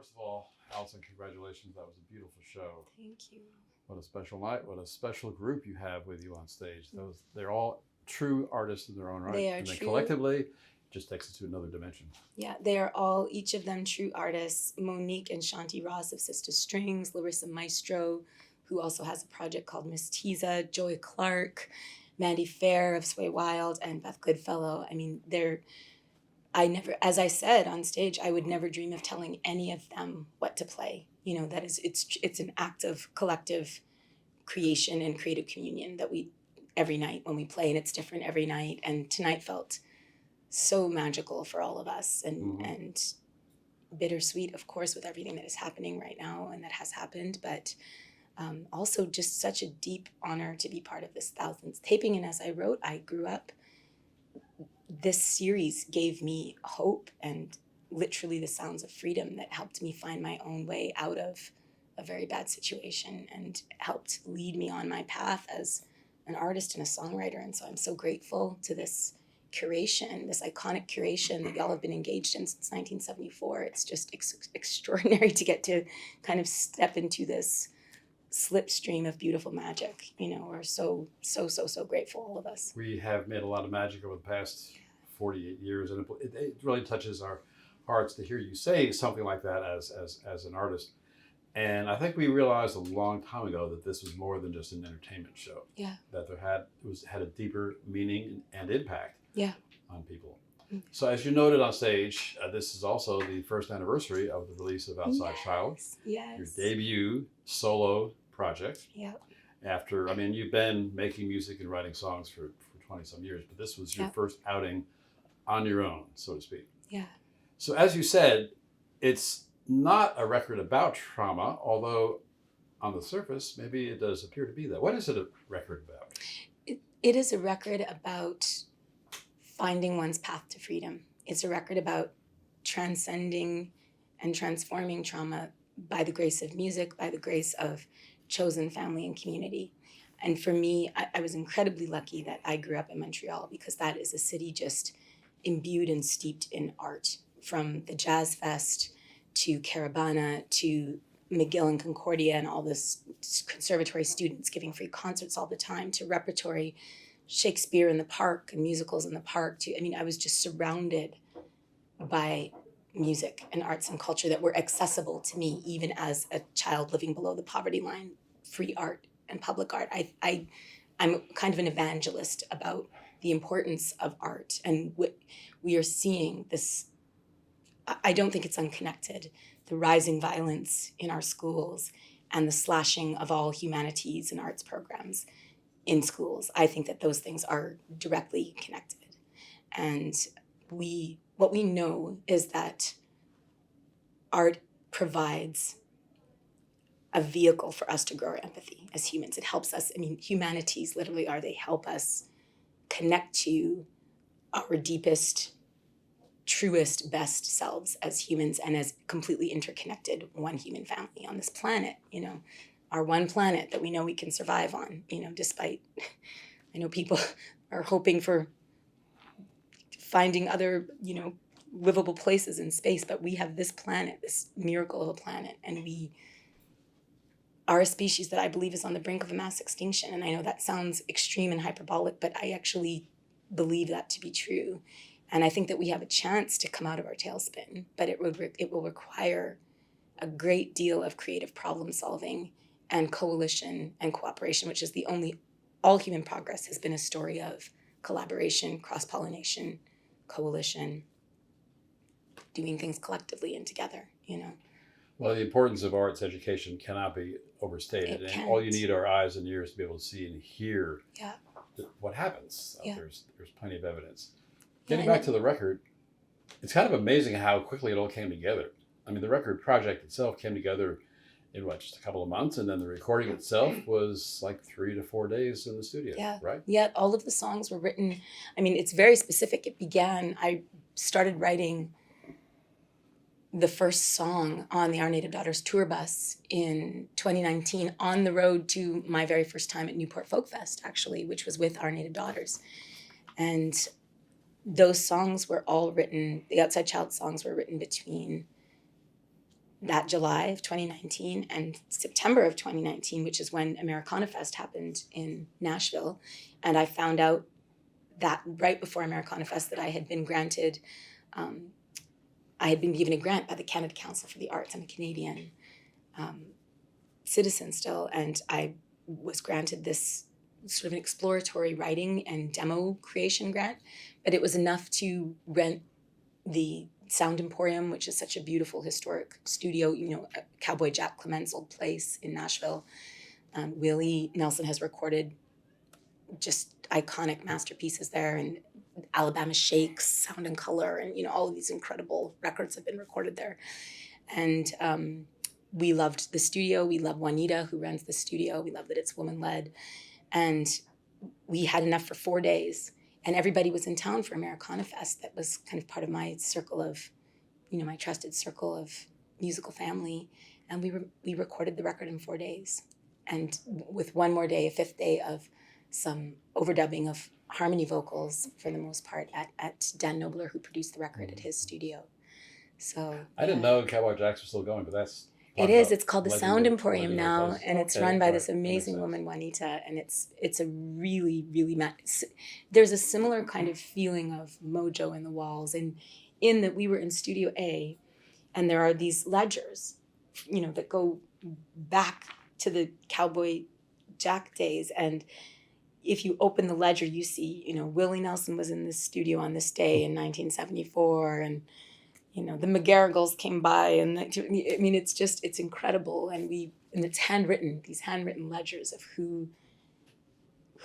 First of all, Allison, congratulations. That was a beautiful show. Thank you. What a special night. What a special group you have with you on stage. They're all true artists in their own right. They are and then true. collectively just takes it to another dimension. Yeah, they are all, each of them, true artists. Monique and Shanti Ross of Sister Strings, Larissa Maestro, who also has a project called Miss Teasa, Joy Clark, Mandy Fair of Sway Wild, and Beth Goodfellow. I mean, as I said on stage, I would never dream of telling any of them what to play. You know, it's an act of collective creation and creative communion that we, every night when we play, and it's different every night. And tonight felt so magical for all of us, and bittersweet, of course, with everything that is happening right now and that has happened, but also just such a deep honor to be part of this 1000th taping. And as I wrote, I grew up, this series gave me hope and literally the sounds of freedom that helped me find my own way out of a very bad situation and helped lead me on my path as an artist and a songwriter. And so I'm so grateful to this curation, this iconic curation that y'all have been engaged in since 1974. It's just extraordinary to get to kind of step into this slipstream of beautiful magic. You know, we're so grateful, all of us. We have made a lot of magic over the past 48 years, and it really touches our hearts to hear you say something like that as an artist. And I think we realized a long time ago that this was more than just an entertainment show. Yeah. That had a deeper meaning and impact. Yeah. On people. So as you noted on stage, this is also the first anniversary of the release of Outside Child. Yes. Your debut solo project. Yeah. After, I mean, you've been making music and writing songs for 20 some years, but this was your first outing on your own, so to speak. Yeah. So as you said, it's not a record about trauma, although on the surface, maybe it does appear to be that. What is it a record about? It is a record about finding one's path to freedom. It's a record about transcending and transforming trauma by the grace of music, by the grace of chosen family and community. And for me, I was incredibly lucky that I grew up in Montreal, because that is a city just imbued and steeped in art. From the Jazz Fest to Caravana to McGill and Concordia and all this conservatory students giving free concerts all the time, to repertory, Shakespeare in the park and musicals in the park, I was just surrounded by music and arts and culture that were accessible to me, even as a child living below the poverty line. Free art and public art. I'm kind of an evangelist about the importance of art, and what we are seeing this, I don't think it's unconnected, the rising violence in our schools and the slashing of all humanities and arts programs in schools. I think that those things are directly connected. And what we know is that art provides a vehicle for us to grow our empathy as humans. It helps us, humanities literally they help us connect to our deepest, truest, best selves as humans, and as completely interconnected one human family on this planet, our one planet that we know we can survive on, despite, I know people are hoping for finding other, livable places in space, but we have this planet, this miracle of a planet, and we are a species that I believe is on the brink of a mass extinction. And I know that sounds extreme and hyperbolic, but I actually believe that to be true. And I think that we have a chance to come out of our tailspin, but it will require a great deal of creative problem solving and coalition and cooperation, which is all human progress has been a story of collaboration, cross-pollination, coalition, doing things collectively and together, Well, the importance of arts education cannot be overstated. And all you need are eyes and ears to be able to see and hear what happens. There's plenty of evidence. Getting back to the record, it's kind of amazing how quickly it all came together. The record project itself came together in just a couple of months, and then the recording itself was like 3 to 4 days in the studio, right? Yeah, all of the songs were written. It's very specific. I started writing the first song on the Our Native Daughters tour bus in 2019 on the road to my very first time at Newport Folk Fest, actually, which was with Our Native Daughters. And those songs were all written, the Outside Child songs were written between that July of 2019 and September of 2019, which is when Americana Fest happened in Nashville. And I found out that right before Americana Fest that I had been granted, I had been given a grant by the Canada Council for the Arts. I'm a Canadian citizen still, and I was granted this sort of an exploratory writing and demo creation grant, but it was enough to rent the Sound Emporium, which is such a beautiful historic studio, you know, Cowboy Jack Clement's old place in Nashville. Willie Nelson has recorded just iconic masterpieces there, and Alabama Shakes, Sound and Color, and, you know, all of these incredible records have been recorded there. And we loved the studio. We love Juanita, who runs the studio. We love that it's woman-led. And we had enough for 4 days. And everybody was in town for Americana Fest. That was kind of part of my circle of, you know, my trusted circle of musical family. And we recorded the record in 4 days. And with one more day, a fifth day of some overdubbing of harmony vocals, for the most part, at Dan Nobler, who produced the record at his studio. So I didn't know Cowboy Jacks was still going, but that's... It is. It's called the Sound Emporium now, place. and it's Okay, run by right. this That makes amazing sense. woman, Juanita, and it's a really, really there's a similar kind of feeling of mojo in the walls, and in that we were in Studio A, and there are these ledgers, you know, that go back to the Cowboy Jack days, and if you open the ledger, you see, you know, Willie Nelson was in this studio on this day in 1974, and you know, the McGarrigles came by, and I mean, it's incredible. And it's handwritten, these handwritten ledgers of who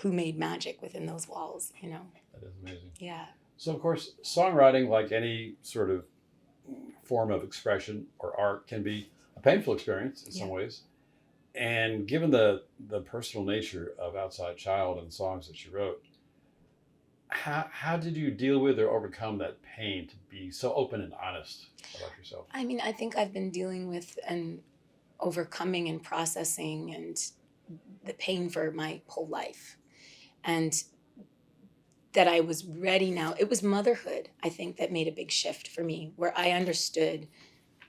made magic within those walls, you know. That is amazing. Yeah. So, of course, songwriting, like any sort of form of expression or art, can be a painful experience in some ways. And given the personal nature of Outside Child and the songs that you wrote, how did you deal with or overcome that pain to be so open and honest about yourself? I mean, I think I've been dealing with and overcoming and processing and the pain for my whole life. And that I was ready now. It was motherhood, I think, that made a big shift for me, where I understood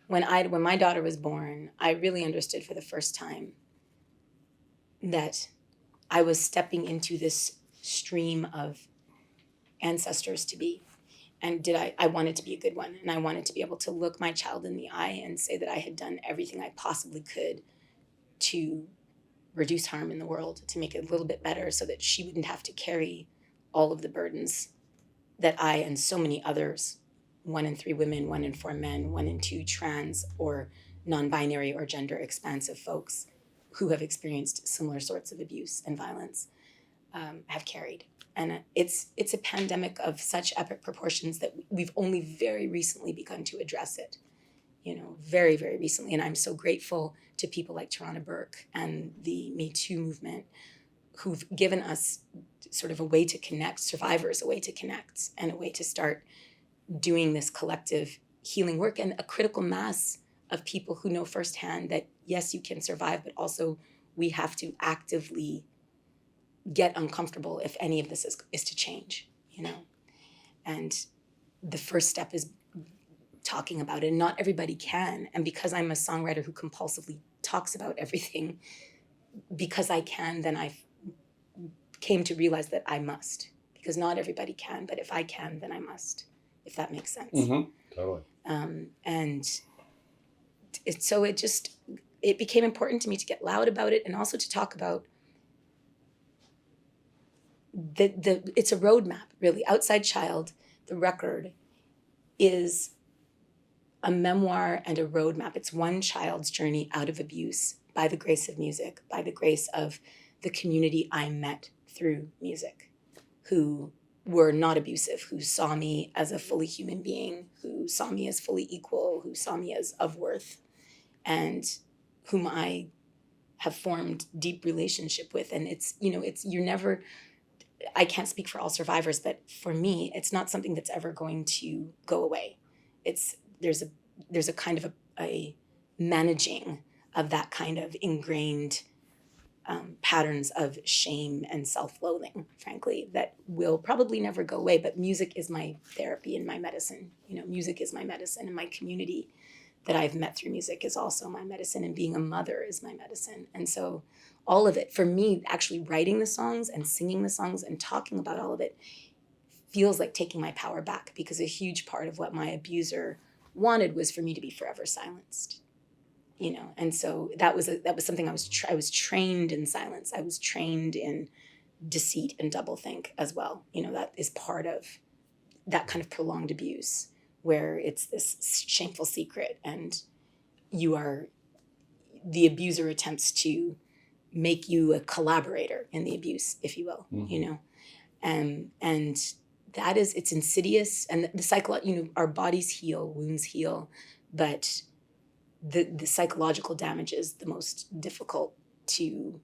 when my daughter was born, I really understood for the first time that I was stepping into this stream of ancestors to be. And I wanted to be a good one. And I wanted to be able to look my child in the eye and say that I had done everything I possibly could to reduce harm in the world, to make it a little bit better so that she wouldn't have to carry all of the burdens that I and so many others, 1 in 3 women, 1 in 4 men, 1 in 2 trans or non-binary or gender expansive folks who have experienced similar sorts of abuse and violence have carried. And it's a pandemic of such epic proportions that we've only very recently begun to address it, you know, very, very recently. And I'm so grateful to people like Tarana Burke and the Me Too movement who've given us sort of a way to connect, survivors, a way to connect, and a way to start doing this collective healing work, and a critical mass of people who know firsthand that, yes, you can survive, but also we have to actively get uncomfortable if any of this is to change, you know? And the first step is talking about it. And not everybody can. And because I'm a songwriter who compulsively talks about everything, because I can, then I came to realize that I must. Because not everybody can, but if I can, then I must, if that makes sense. Mm-hmm. Totally. And it became important to me to get loud about it and also to talk about it's a roadmap, really. Outside Child, the record, is a memoir and a roadmap. It's one child's journey out of abuse by the grace of music, by the grace of the community I met through music, who were not abusive, who saw me as a fully human being, who saw me as fully equal, who saw me as of worth, and whom I have formed deep relationship with. And I can't speak for all survivors, but for me, it's not something that's ever going to go away. There's a kind of a managing of that kind of ingrained patterns of shame and self-loathing, frankly, that will probably never go away. But music is my therapy and my medicine. You know, music is my medicine, and my community that I've met through music is also my medicine, and being a mother is my medicine. And so all of it, for me, actually writing the songs and singing the songs and talking about all of it feels like taking my power back, because a huge part of what my abuser wanted was for me to be forever silenced, you know. And so that was something I was trained in silence. I was trained in deceit and doublethink as well. You know, that is part of that kind of prolonged abuse, where it's this shameful secret, and the abuser attempts to make you a collaborator in the abuse, if you will, you know. And it's insidious, and our bodies heal, wounds heal, but the psychological damage is the most difficult to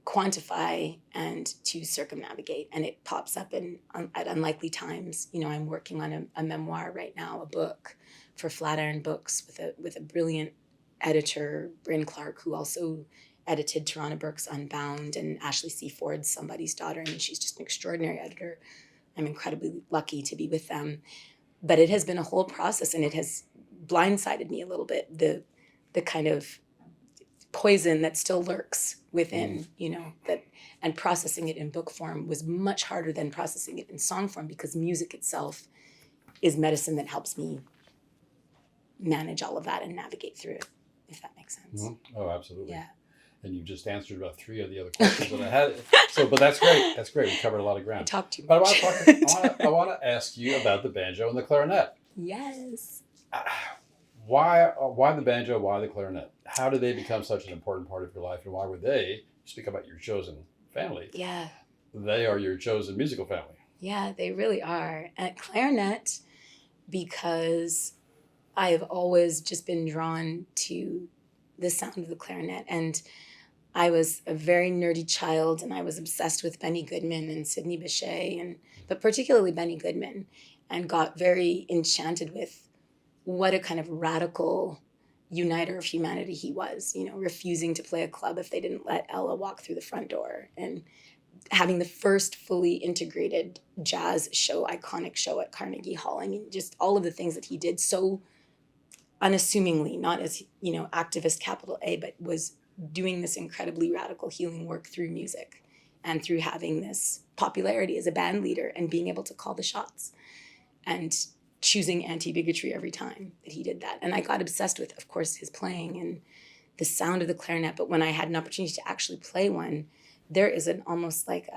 quantify and to circumnavigate, and it pops up at unlikely times. You know, I'm working on a memoir right now, a book for Flatiron Books with a brilliant editor, Bryn Clark, who also edited Toronto Burke's Unbound, and Ashley C. Ford's Somebody's Daughter. I mean, she's just an extraordinary editor. I'm incredibly lucky to be with them. But it has been a whole process, and it has blindsided me a little bit, the kind of poison that still lurks within, you know, and processing it in book form was much harder than processing it in song form, because music itself is medicine that helps me manage all of that and navigate through it, if that makes sense. Mm-hmm. Oh, absolutely. Yeah. And you just answered about 3 of the other questions that I had. So, but that's great. That's great. We covered a lot of ground. I talked too But much. I want to ask you about the banjo and the clarinet. Yes. Why the banjo? Why the clarinet? How did they become such an important part of your life, and why were they? You speak about your chosen family. Yeah. They are your chosen musical family. Yeah, they really are. At clarinet, because I have always just been drawn to the sound of the clarinet, and I was a very nerdy child, and I was obsessed with Benny Goodman and Sidney Bechet, but particularly Benny Goodman, and got very enchanted with what a kind of radical uniter of humanity he was, you know, refusing to play a club if they didn't let Ella walk through the front door, and having the first fully integrated jazz show, iconic show at Carnegie Hall. I mean, just all of the things that he did so unassumingly, not as, you know, activist capital A, but was doing this incredibly radical healing work through music and through having this popularity as a band leader and being able to call the shots and choosing anti-bigotry every time that he did that. And I got obsessed with, of course, his playing and the sound of the clarinet. But when I had an opportunity to actually play one, there is an almost like,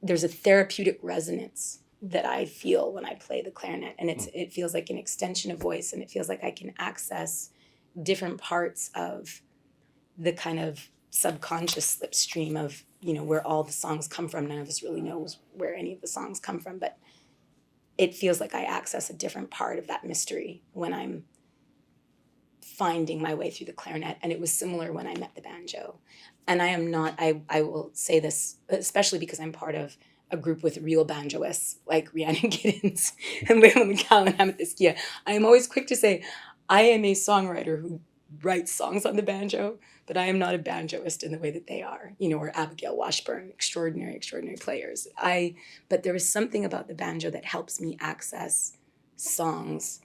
there's a therapeutic resonance that I feel when I play the clarinet. And it feels like an extension of voice, and it feels like I can access different parts of the kind of subconscious slipstream of, you know, where all the songs come from. None of us really knows where any of the songs come from, but it feels like I access a different part of that mystery when I'm finding my way through the clarinet. And it was similar when I met the banjo. And I will say this, especially because I'm part of a group with real banjoists like Rhiannon Giddens and Layla McCall and Amethyst Kia. I am always quick to say, I am a songwriter who writes songs on the banjo, but I am not a banjoist in the way that they are, you know, or Abigail Washburn, extraordinary players. But there is something about the banjo that helps me access songs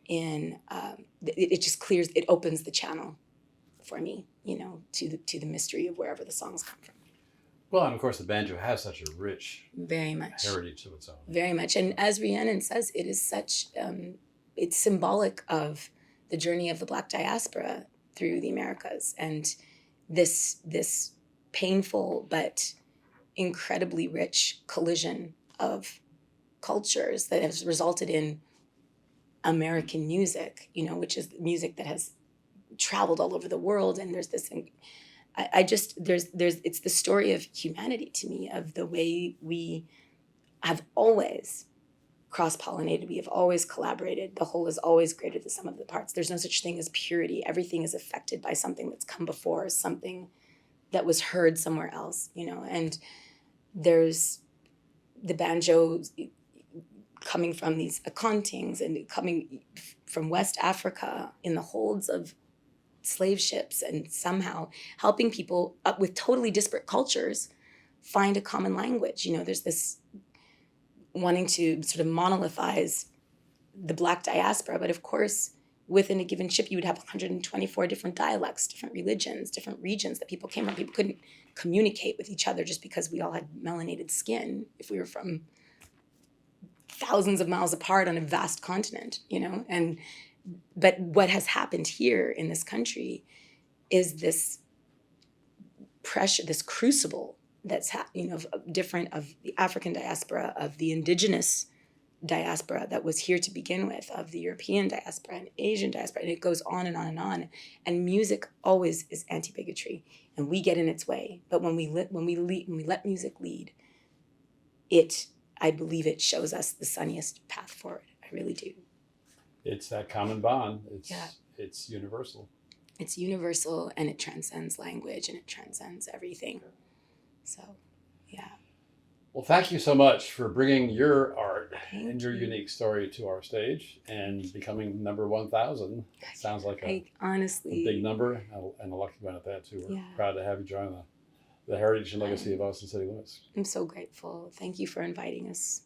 in, it just clears, it opens the channel for me, you know, to the mystery of wherever the songs come from. Well, and of course the banjo has such a rich very much heritage of its own. Very much. And as Rhiannon says, it is such, it's symbolic of the journey of the Black diaspora through the Americas, and this painful but incredibly rich collision of cultures that has resulted in American music, you know, which is music that has traveled all over the world. And there's this, it's the story of humanity to me, of the way we have always cross-pollinated. We have always collaborated. The whole is always greater than the sum of the parts. There's no such thing as purity. Everything is affected by something that's come before, something that was heard somewhere else, you know. And there's the banjo coming from these Acontings and coming from West Africa in the holds of slave ships, and somehow helping people up with totally disparate cultures find a common language. You know, there's this wanting to sort of monolithize the Black diaspora, but of course, within a given ship, you would have 124 different dialects, different religions, different regions that people came from. People couldn't communicate with each other just because we all had melanated skin if we were from thousands of miles apart on a vast continent, but what has happened here in this country is this pressure, this crucible that's different of the African diaspora, of the indigenous diaspora that was here to begin with, of the European diaspora and Asian diaspora, and it goes on and on and on. And music always is anti-bigotry, and we get in its way. But when we let music lead, I believe it shows us the sunniest path forward. I really do. It's that common bond. It's universal. It's universal, and it transcends language, and it transcends everything. So, yeah. Well, thank you so much for bringing your art and your unique story to our stage and becoming number 1,000. Sounds like a big number and a lucky one at that, too. We're proud to have you join the heritage and legacy of Austin City Limits. I'm so grateful. Thank you for inviting us.